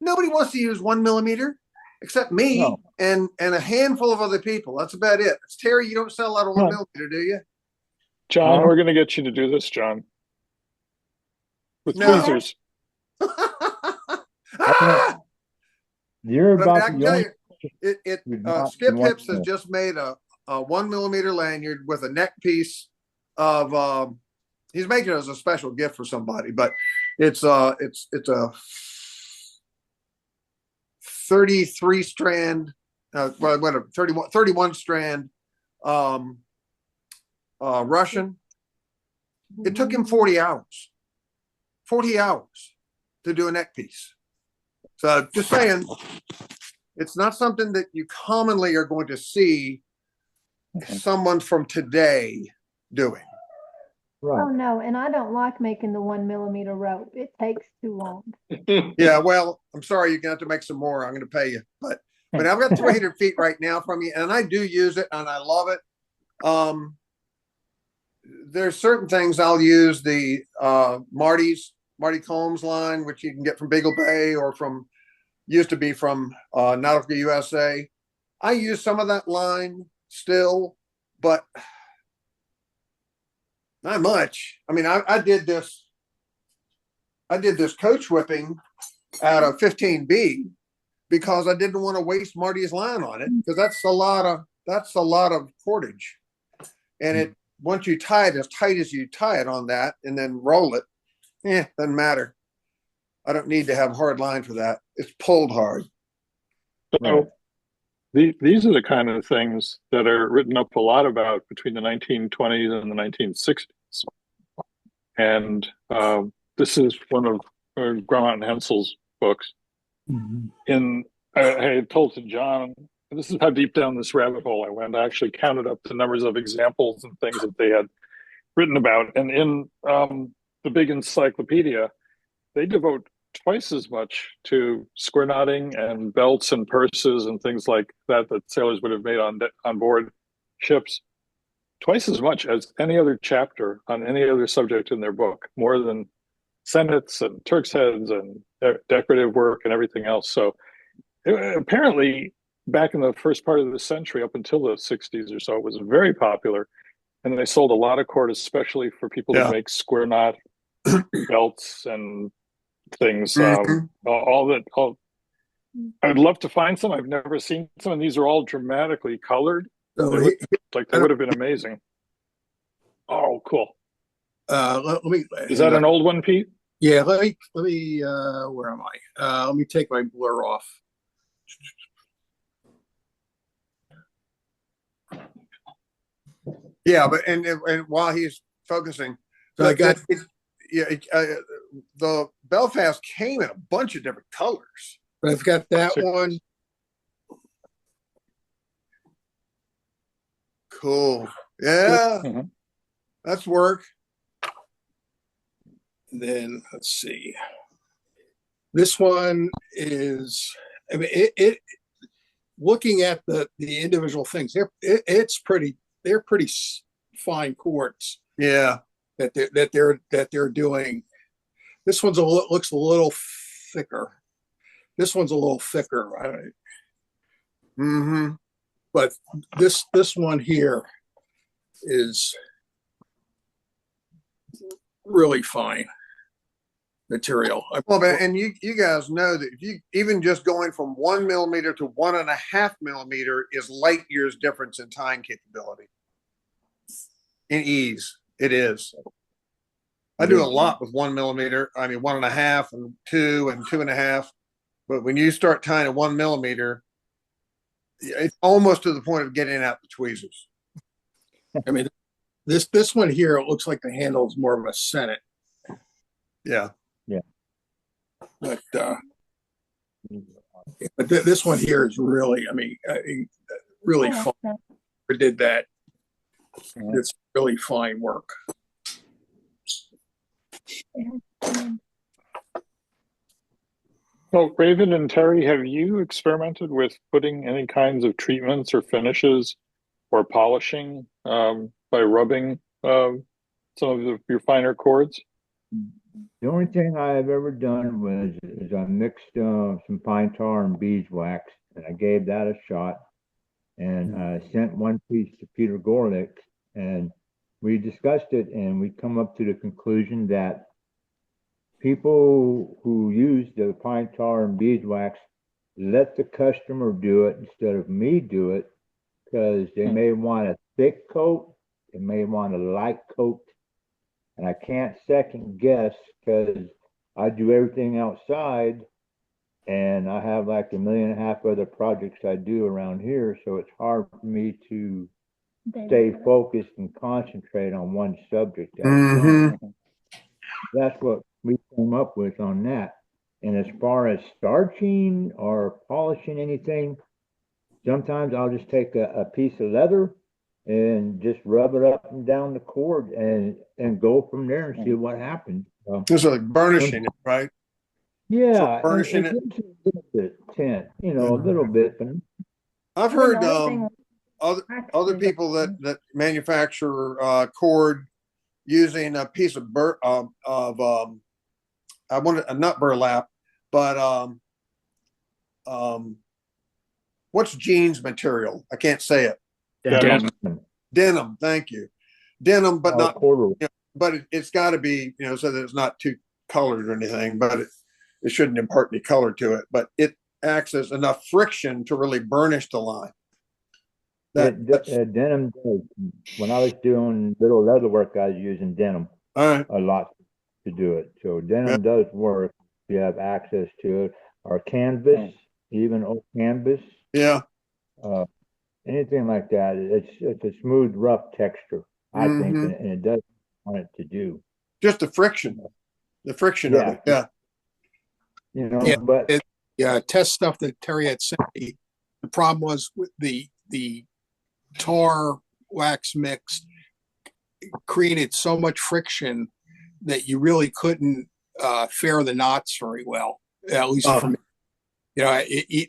nobody wants to use 1 millimeter except me and a handful of other people. That's about it. Terry, you don't sell a lot of 1 millimeter, do you? John, we're going to get you to do this, John. With tweezers. You're But about I can tell you, Skip Hips has just made a 1 millimeter lanyard with a neck piece of. He's making it as a special gift for somebody, but it's a 33 strand, whatever, 31 strand Russian. It took him 40 hours. 40 hours to do a neck piece. So just saying, it's not something that you commonly are going to see someone from today doing. Oh no, and I don't like making the 1 millimeter rope. It takes too long. Yeah, well, I'm sorry, you're gonna have to make some more. I'm gonna pay you, but I've got 300 feet right now from you, and I do use it, and I love it. There's certain things I'll use the Marty Combs line, which you can get from Beagle Bay or used to be from Nautica USA. I use some of that line still, but not much. I mean, I did this coach whipping out of 15B because I didn't want to waste Marty's line on it because that's a lot of cordage, and it once you tie it as tight as you tie it on that and then roll it, doesn't matter. I don't need to have hard line for that. It's pulled hard. So these are the kind of things that are written up a lot about between the 1920s and the 1960s. And this is one of Gromont and Hensel's books. Mm-hmm. I had told to John, this is how deep down this rabbit hole I went. I actually counted up the numbers of examples and things that they had written about. And in the big encyclopedia, they devote twice as much to square knotting and belts and purses and things like that sailors would have made on board ships. Twice as much as any other chapter on any other subject in their book, more than sennets and Turk's heads and decorative work and everything else. So apparently back in the first part of the century, up until the 60s or so, it was very popular. And they sold a lot of cord, especially for people who make square knot belts and things. I'd love to find some. I've never seen some, and these are all dramatically colored. They would have been amazing. Oh, cool. Let me. Is that an old one, Pete? Yeah. Let me. Where am I? Let me take my blur off. Yeah, but and while he's focusing, so I got the Belfast came in a bunch of different colors. But I've got that one. Cool. Yeah, that's work. And then let's see. This one is. I mean, it looking at the individual things, they're pretty fine cords. Yeah, that they're doing. This one's looks a little thicker. This one's a little thicker. But this one here is really fine material. Well, and you guys know that if you even just going from 1 millimeter to 1.5 millimeter is light years difference in tying capability. In ease, it is. I do a lot with 1 millimeter. I mean, 1.5 and 2 and 2.5. But when you start tying a 1 millimeter, it's almost to the point of getting out the tweezers. I mean, this one here, it looks like the handle is more of a Senate. Yeah. But this one here is really, I mean, really fun. Who did that? It's really fine work. Well, Raven and Terry, have you experimented with putting any kinds of treatments or finishes or polishing by rubbing some of your finer cords? The only thing I have ever done was is I mixed some pine tar and beeswax, and I gave that a shot. And I sent one piece to Peter Gorlick, and we discussed it, and we come up to the conclusion that people who use the pine tar and beeswax let the customer do it instead of me do it, because they may want a thick coat, they may want a light coat, and I can't second guess because I do everything outside, and I have like 1.5 million other projects I do around here, so it's hard for me to stay focused and concentrate on one subject at a time. That's what we came up with on that. And as far as starching or polishing anything, sometimes I'll just take a piece of leather and just rub it up and down the cord and go from there and see what happens. Just like burnishing it, right? Yeah, burnishing it it. gives it a little bit tint, a little bit. But I've heard other people that manufacture cord using a piece of I want not burlap, but what's jeans material? I can't say it. Denim. Thank you. Denim, but not quarter. But it's got to be so that it's not too colored or anything. But it shouldn't impart any color to it. But it acts as enough friction to really burnish the line. Denim does. When I was doing little leather work, I was using denim a lot to do it. So denim does work if you have access to it. Or canvas, even old canvas. Yeah. Anything like that. It's a smooth, rough texture, I think, and it does want it to do. Just the friction of it. Yeah. But test stuff that Terry had sent me. The problem was with the tar wax mix created so much friction that you really couldn't fair the knots very well, at least for me.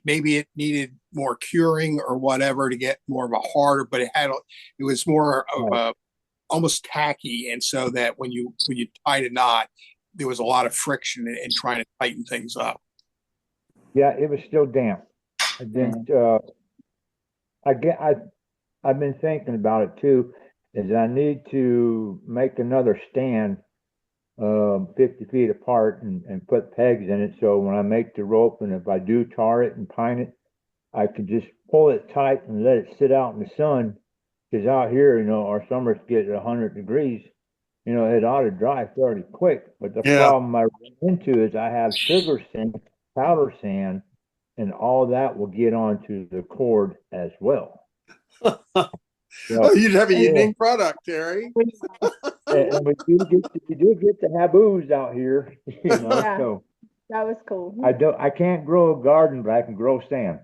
Maybe it needed more curing or whatever to get more of a harder, but it was more of a almost tacky, and so that when you tied a knot, there was a lot of friction in trying to tighten things up. Yeah, it was still damp. I didn't. I've been thinking about it too. Is I need to make another stand 50 feet apart and put pegs in it, so when I make the rope, and if I do tar it and pine it, I could just pull it tight and let it sit out in the sun. Because out here, our summers get 100 degrees. It ought to dry fairly quick. But the problem I run into is I have sugar sand, powder sand, and all that will get onto the cord as well. You'd have a unique product, Terry. And we do get to have ooze out here, Yeah, so that was cool. I can't grow a garden, but I can grow sand.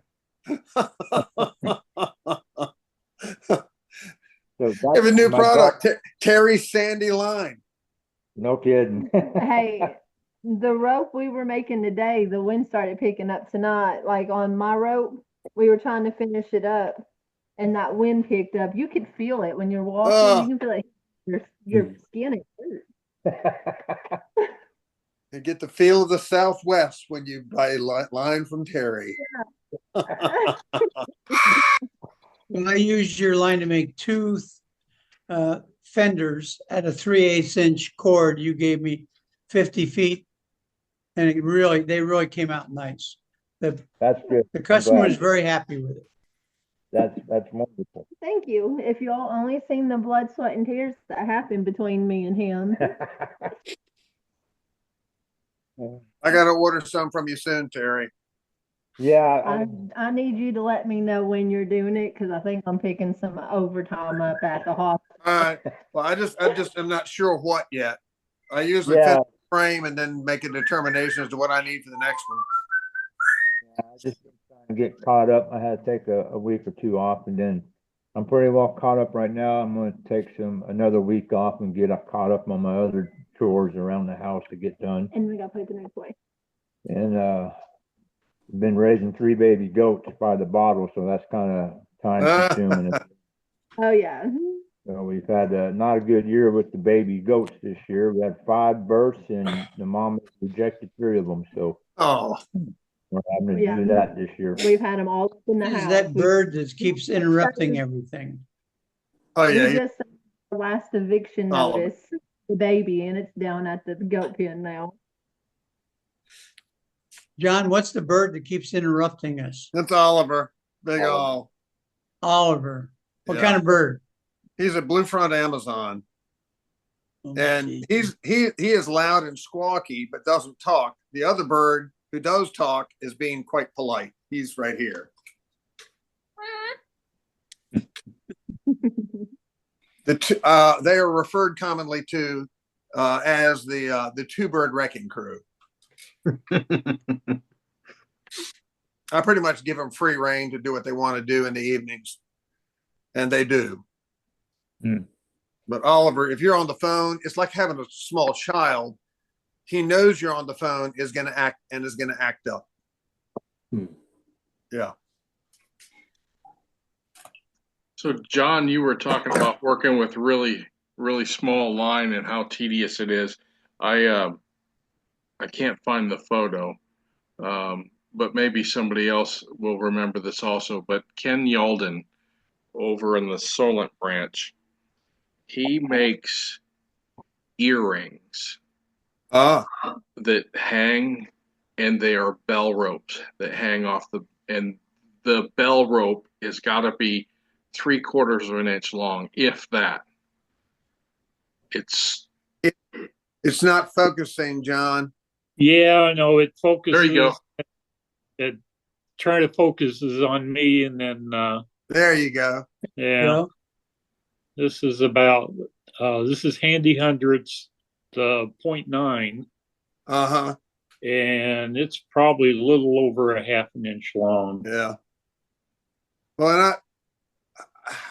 So have a new product, Terry's Sandy Line. No kidding. Hey, the rope we were making today, the wind started picking up tonight. Like on my rope, we were trying to finish it up, and that wind picked up. You could feel it when you're walking. You can feel it. Your skin is hurt. You get the feel of the Southwest when you buy a line from Terry. Yeah. When I used your line to make two fenders at a 3/8 inch cord, you gave me 50 feet, and they really came out nice. That's good. The customer was very happy with it. That's wonderful. Thank you. If you all only seen the blood, sweat, and tears that happened between me and him. I got to order some from you soon, Terry. Yeah, I need you to let me know when you're doing it, because I think I'm picking some overtime up at the hospital. All right. Well, I just am not sure what yet. I usually fit the frame and then make a determination as to what I need for the next one. Yeah, I just been trying to get caught up. I had to take a week or two off, and then I'm pretty well caught up right now. I'm going to take another week off and get caught up on my other chores around the house to get done. And we got to put the next way. And been raising 3 baby goats by the bottle, so that's kind of time consuming. Oh yeah. So we've had not a good year with the baby goats this year. We had 5 births, and the mom rejected 3 of them. So we're having to do that this year. We've had them all in the Is house. that bird that keeps interrupting everything? Oh We yeah. just sent the last eviction Oliver. notice, the baby, and it's down at the goat pen now. John, what's the bird that keeps interrupting us? That's Oliver. Big Ol. Oliver. What Yeah. kind of bird? He's a blue front Amazon. Oh, And geez. he is loud and squawky, but doesn't talk. The other bird who does talk is being quite polite. He's right here. They are referred commonly to as the 2-bird wrecking crew. I pretty much give them free rein to do what they want to do in the evenings, and they do. But Oliver, if you're on the phone, it's like having a small child. He knows you're on the phone, is going to act up. Yeah. So, John, you were talking about working with really, really small line and how tedious it is. I can't find the photo, but maybe somebody else will remember this also. But Ken Yalden over in the Solent branch, he makes earrings that hang, and they are bell ropes that hang off and the bell rope has got to be 3/4 of an inch long, if that. It's not focusing, John. Yeah, I know it focuses. There you go. It try to focuses on me, and then there you go. Yeah. Well, This is about this is Handy Hundreds 0.9. And it's probably a little over a half an inch long. Yeah. Well,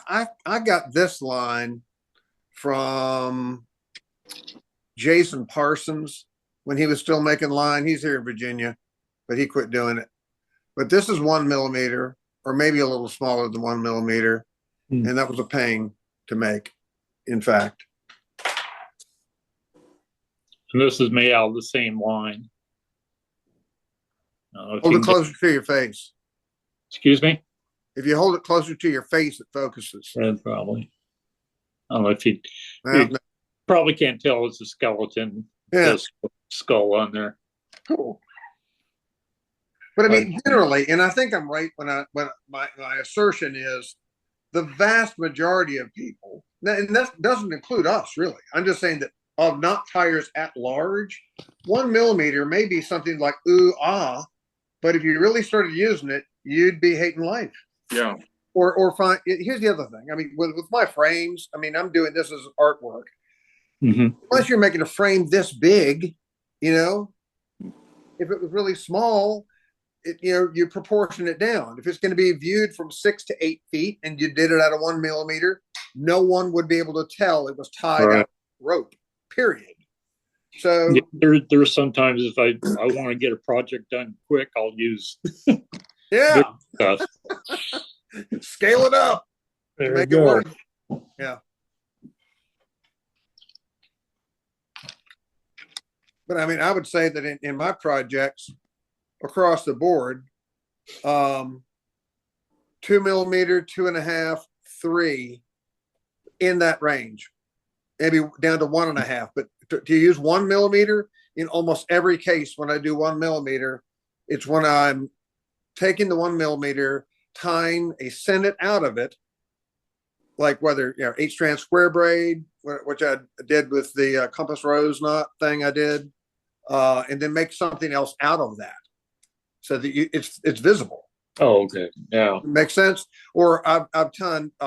and I got this line from Jason Parsons when he was still making line. He's here in Virginia, but he quit doing it. But this is 1 millimeter, or maybe a little smaller than 1 millimeter. And that was a pain to make, in fact. And this is made out of the same line. Hold it closer to your face. Excuse me? If you hold it closer to your face, it focuses. Probably. I don't know if you No. probably can't tell it's a skeleton. Yeah. Skull on there. Cool. But I mean, generally, and I think I'm right when my assertion is the vast majority of people, and that doesn't include us really. I'm just saying that of not tires at large, 1 millimeter may be something like but if you really started using it, you'd be hating life. Yeah. Or fine. Here's the other thing. I mean, with my frames, I mean, I'm doing this as artwork. Unless you're making a frame this big, you know, if it was really small, you proportion it down. If it's going to be viewed from 6 to 8 feet and you did it at a 1 millimeter, no one would be able to tell it was tied out rope, period. So there's sometimes if I want to get a project done quick, I'll use stuff. Scale it up. There make you it go. work. Yeah. But I mean, I would say that in my projects across the board, 2 millimeter, 2.5, 3, in that range, maybe down to 1.5. But to use 1 millimeter in almost every case, when I do 1 millimeter, it's when I'm taking the 1 millimeter, tying a sennit out of it, like whether 8-strand square braid, which I did with the compass rose knot thing I did, and then make something else out of that, so that it's visible. Oh, okay. Yeah. Makes sense. Or I've tied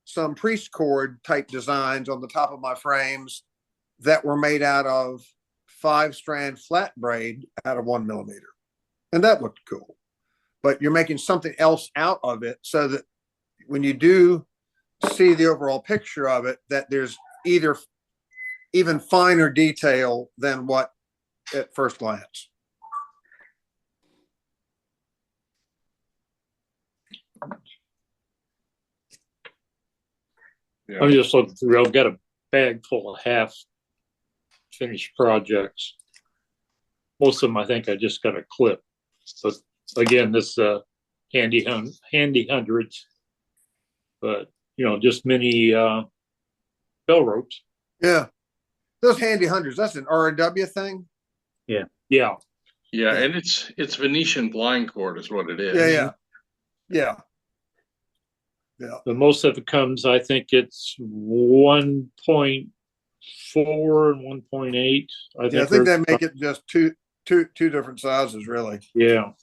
some priest cord type designs on the top of my frames that were made out of 5-strand flat braid out of 1 millimeter, and that looked cool. But you're making something else out of it, so that when you do see the overall picture of it, that there's either even finer detail than what at first glance. Yeah. I'm just looking through. I've got a bag full of half finished projects. Most of them, I think, I just got a clip. But again, this handy hundreds, but just mini bell ropes. Yeah, those handy hundreds. That's an R&W thing. Yeah. Yeah, and it's Venetian blind cord is what it is. Yeah. But most of it comes, I think it's 1.4 and 1.8. I think they make it just two different sizes, really. Yeah.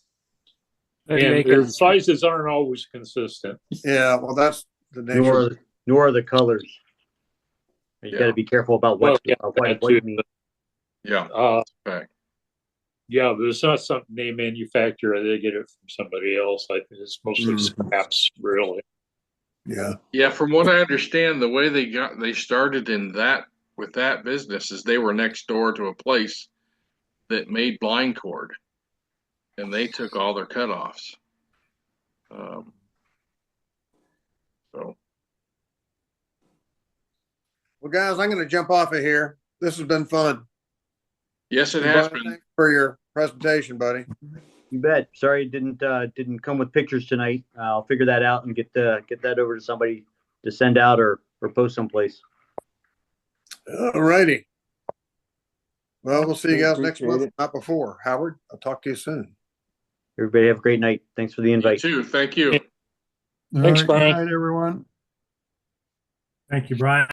And their sizes aren't always consistent. Yeah, well, that's the nature. Nor are the colors. You got to be careful about what you mean. Yeah. Right. Yeah, but it's not something they manufacture. They get it from somebody else. I think it's mostly scraps, really. Yeah. Yeah, from what I understand, the way they started with that business is they were next door to a place that made blind cord, and they took all their cutoffs. So. Well, guys, I'm going to jump off of here. This has been fun. Yes, it has been. Thanks for your presentation, buddy. You bet. Sorry it didn't come with pictures tonight. I'll figure that out and get that over to somebody to send out or post someplace. All righty. Well, we'll see you guys next month, not before. Howard, I'll talk to you soon. Everybody have a great night. Thanks for the invite. You too. Thank you. Thanks, Brian. Good night, everyone. Thank you, Brian.